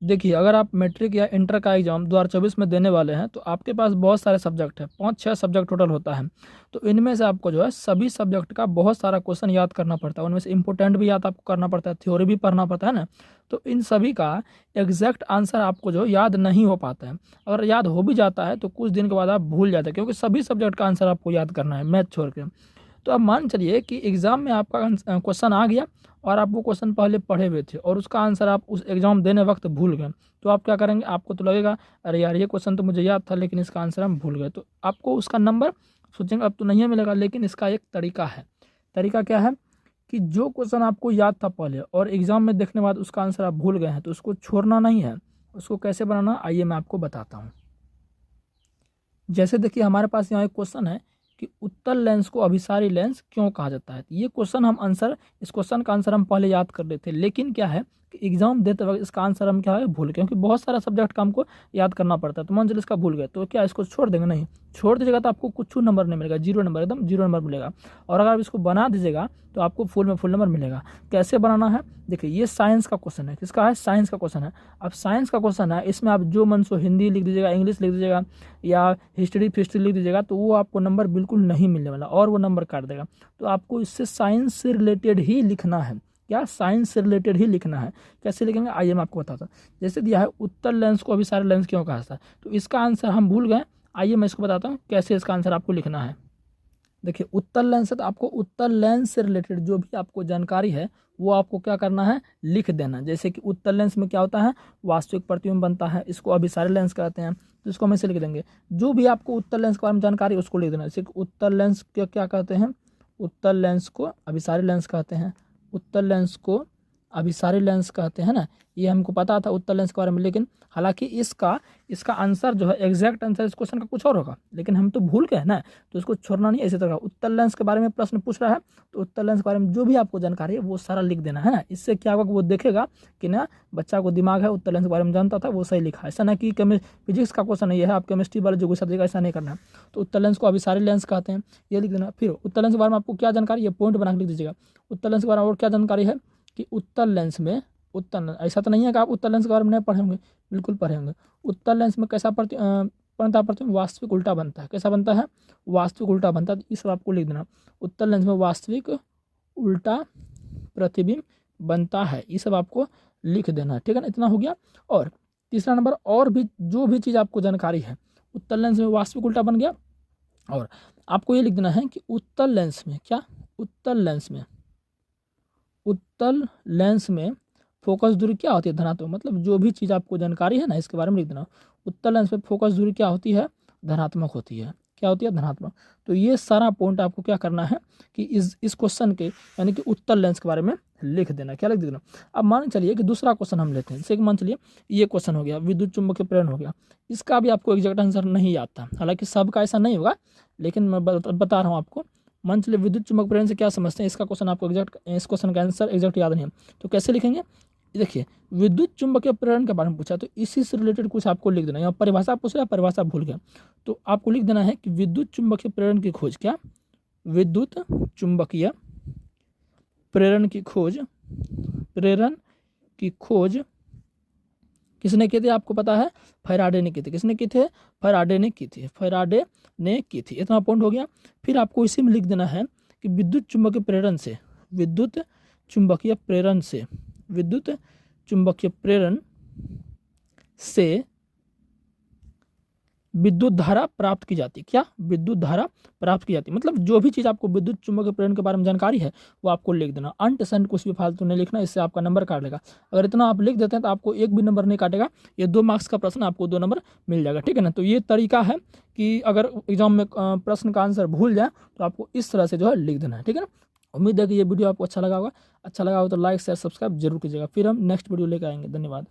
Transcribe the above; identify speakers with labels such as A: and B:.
A: देखिए, अगर आप मैट्रिक या इंटर का एग्ज़ाम 2024 में देने वाले हैं, तो आपके पास बहुत सारे सब्जेक्ट हैं, 5-6 सब्जेक्ट टोटल होता है। तो इनमें से आपको जो है सभी सब्जेक्ट का बहुत सारा क्वेश्चन याद करना पड़ता है, उनमें से इम्पोर्टेंट भी याद आपको करना पड़ता है, थ्योरी भी पढ़ना पड़ता है ना। तो इन सभी का एग्जैक्ट आंसर आपको जो याद नहीं हो पाता है। अगर याद हो भी जाता है तो कुछ दिन के बाद आप भूल जाते हैं, क्योंकि सभी सब्जेक्ट का आंसर आपको याद करना है, मैथ छोड़ के। तो अब मान चलिए कि एग्ज़ाम में आपका क्वेश्चन आ गया और आप वो क्वेश्चन पहले पढ़े हुए थे और उसका आंसर आप उस एग्ज़ाम देने वक्त भूल गए। तो आप क्या करेंगे, आपको तो लगेगा अरे यार ये क्वेश्चन तो मुझे याद था लेकिन इसका आंसर हम भूल गए। तो आपको उसका नंबर सोचेंगे अब तो नहीं मिलेगा, लेकिन इसका एक तरीका है। तरीका क्या है कि जो क्वेश्चन आपको याद था पहले और एग्ज़ाम में देखने बाद उसका आंसर आप भूल गए हैं, तो उसको छोड़ना नहीं है। उसको कैसे बनाना, आइए मैं आपको बताता हूँ। जैसे देखिए, हमारे पास यहाँ एक क्वेश्चन है कि उत्तल लेंस को अभिसारी लेंस क्यों कहा जाता है। ये क्वेश्चन हम आंसर, इस क्वेश्चन का आंसर हम पहले याद कर लेते, लेकिन क्या है कि एग्जाम देते वक्त इसका आंसर हम क्या है भूल गए, क्योंकि बहुत सारा सब्जेक्ट का हमको याद करना पड़ता है। तो मान चलिए इसका भूल गए, तो क्या इसको छोड़ देंगे? नहीं, छोड़ दीजिएगा तो आपको कुछ नंबर नहीं मिलेगा, 0 नंबर, एकदम 0 नंबर मिलेगा। और अगर आप इसको बना दीजिएगा तो आपको फुल में फुल नंबर मिलेगा। कैसे बनाना है, देखिए ये साइंस का क्वेश्चन है। किसका है? साइंस का क्वेश्चन है। अब साइंस का क्वेश्चन है, इसमें आप जो मन सो हिंदी लिख दीजिएगा, इंग्लिश लिख दीजिएगा या हिस्ट्री फिस्ट्री लिख दीजिएगा, तो वो आपको नंबर बिल्कुल नहीं मिलने वाला और वो नंबर काट देगा। तो आपको इससे साइंस से रिलेटेड ही लिखना है। क्या? साइंस से रिलेटेड ही लिखना है। कैसे लिखेंगे, आइए मैं आपको बताता हूँ। जैसे दिया है उत्तल लेंस को अभिसारी लेंस क्यों कहा था, तो इसका आंसर हम भूल गए। आइए मैं इसको बताता हूँ कैसे इसका आंसर आपको लिखना है। देखिए, उत्तल लेंस है तो आपको उत्तल लेंस से रिलेटेड जो भी आपको जानकारी है वो आपको क्या करना है, लिख देना। जैसे कि उत्तल लेंस में क्या होता है, वास्तविक प्रतिबिंब बनता है, इसको अभिसारी लेंस कहते हैं, तो इसको हम ऐसे लिख देंगे। जो भी आपको उत्तल लेंस के बारे में जानकारी है उसको लिख देना। जैसे कि उत्तल लेंस को क्या कहते हैं, उत्तल लेंस को अभिसारी लेंस कहते हैं, उत्तल लेंस को अभिसारी लेंस कहते हैं ना। ये हमको पता था उत्तल लेंस के बारे में, लेकिन हालांकि इसका आंसर जो है, एग्जैक्ट आंसर इस क्वेश्चन का कुछ और होगा, लेकिन हम तो भूल गए ना, तो इसको छोड़ना नहीं। इसी तरह उत्तल लेंस के बारे में प्रश्न पूछ रहा है तो उत्तल लेंस के बारे में जो भी आपको जानकारी है वो सारा लिख देना है ना। इससे क्या होगा कि वो देखेगा कि ना बच्चा को दिमाग है, उत्तल लेंस के बारे में जानता था, वो सही लिखा है। ऐसा ना कि फिजिक्स का क्वेश्चन ये है, आप केमिस्ट्री वाले जो क्वेश्चन देगा, ऐसा नहीं करना है। तो उत्तल लेंस को अभिसारी लेंस कहते हैं, ये लिख देना। फिर उत्तल लेंस के बारे में आपको क्या जानकारी, ये पॉइंट बना के लिख दीजिएगा। उत्तल लेंस के बारे में और क्या जानकारी है कि उत्तल लेंस में, उत्तल, ऐसा तो नहीं है कि आप उत्तल लेंस के बारे में नहीं पढ़े होंगे, बिल्कुल पढ़े होंगे। उत्तल लेंस में कैसा बनता प्रतिबिंब, वास्तविक उल्टा बनता है। कैसा बनता है? वास्तविक उल्टा बनता है। तो इस आपको लिख देना, उत्तल लेंस में वास्तविक उल्टा प्रतिबिंब बनता है। ये सब आपको लिख देना, ठीक है ना। इतना हो गया। और तीसरा नंबर, और भी जो भी चीज़ आपको जानकारी है, उत्तल लेंस में वास्तविक उल्टा बन गया। और आपको ये लिख देना है कि उत्तल लेंस में क्या, उत्तल लेंस में फोकस दूरी क्या होती है, धनात्मक। मतलब जो भी चीज़ आपको जानकारी है ना इसके बारे में लिख देना। उत्तल लेंस में फोकस दूरी क्या होती है, धनात्मक होती है। क्या होती है? धनात्मक। तो ये सारा पॉइंट आपको क्या करना है कि इस क्वेश्चन के यानी कि उत्तल लेंस के बारे में लिख देना। क्या लिख देना? अब मान चलिए कि दूसरा क्वेश्चन हम लेते हैं। जैसे कि मान चलिए ये क्वेश्चन हो गया, विद्युत चुम्बकीय प्रेरण हो गया। इसका भी आपको एग्जैक्ट आंसर नहीं याद था, हालांकि सबका ऐसा नहीं होगा, लेकिन मैं बता रहा हूँ आपको। मान चलिए विद्युत चुम्बक प्रेरण से क्या समझते हैं, इसका क्वेश्चन आपको एग्जैक्ट, इस क्वेश्चन का आंसर एग्जैक्ट याद नहीं है, तो कैसे लिखेंगे? देखिए, विद्युत चुम्बकीय प्रेरण के बारे में पूछा तो इसी से रिलेटेड कुछ आपको लिख देना। यहाँ परिभाषा पूछ रहा है, परिभाषा भूल गया, तो आपको लिख देना है कि विद्युत चुम्बकीय प्रेरण की खोज। क्या? विद्युत चुम्बकीय प्रेरण की खोज किसने की थी? आपको पता है, फैराडे ने की थी। किसने की थी? फैराडे ने की थी। इतना पॉइंट हो गया। फिर आपको इसी में लिख देना है कि विद्युत चुम्बकीय प्रेरण से विद्युत धारा प्राप्त की जाती। क्या? विद्युत धारा प्राप्त की जाती। मतलब जो भी चीज़ आपको विद्युत चुम्बकीय प्रेरण के बारे में जानकारी है वो आपको लिख देना। अंट संट कुछ भी फालतू नहीं लिखना, इससे आपका नंबर काट लेगा। अगर इतना आप लिख देते हैं तो आपको एक भी नंबर नहीं काटेगा। ये 2 मार्क्स का प्रश्न, आपको 2 नंबर मिल जाएगा, ठीक है ना। तो ये तरीका है कि अगर एग्जाम में प्रश्न का आंसर भूल जाए तो आपको इस तरह से जो है लिख देना है, ठीक है ना। उम्मीद है कि ये वीडियो आपको अच्छा लगा होगा। अच्छा लगा हो तो लाइक शेयर सब्सक्राइब जरूर कीजिएगा। फिर हम नेक्स्ट वीडियो लेकर आएंगे। धन्यवाद।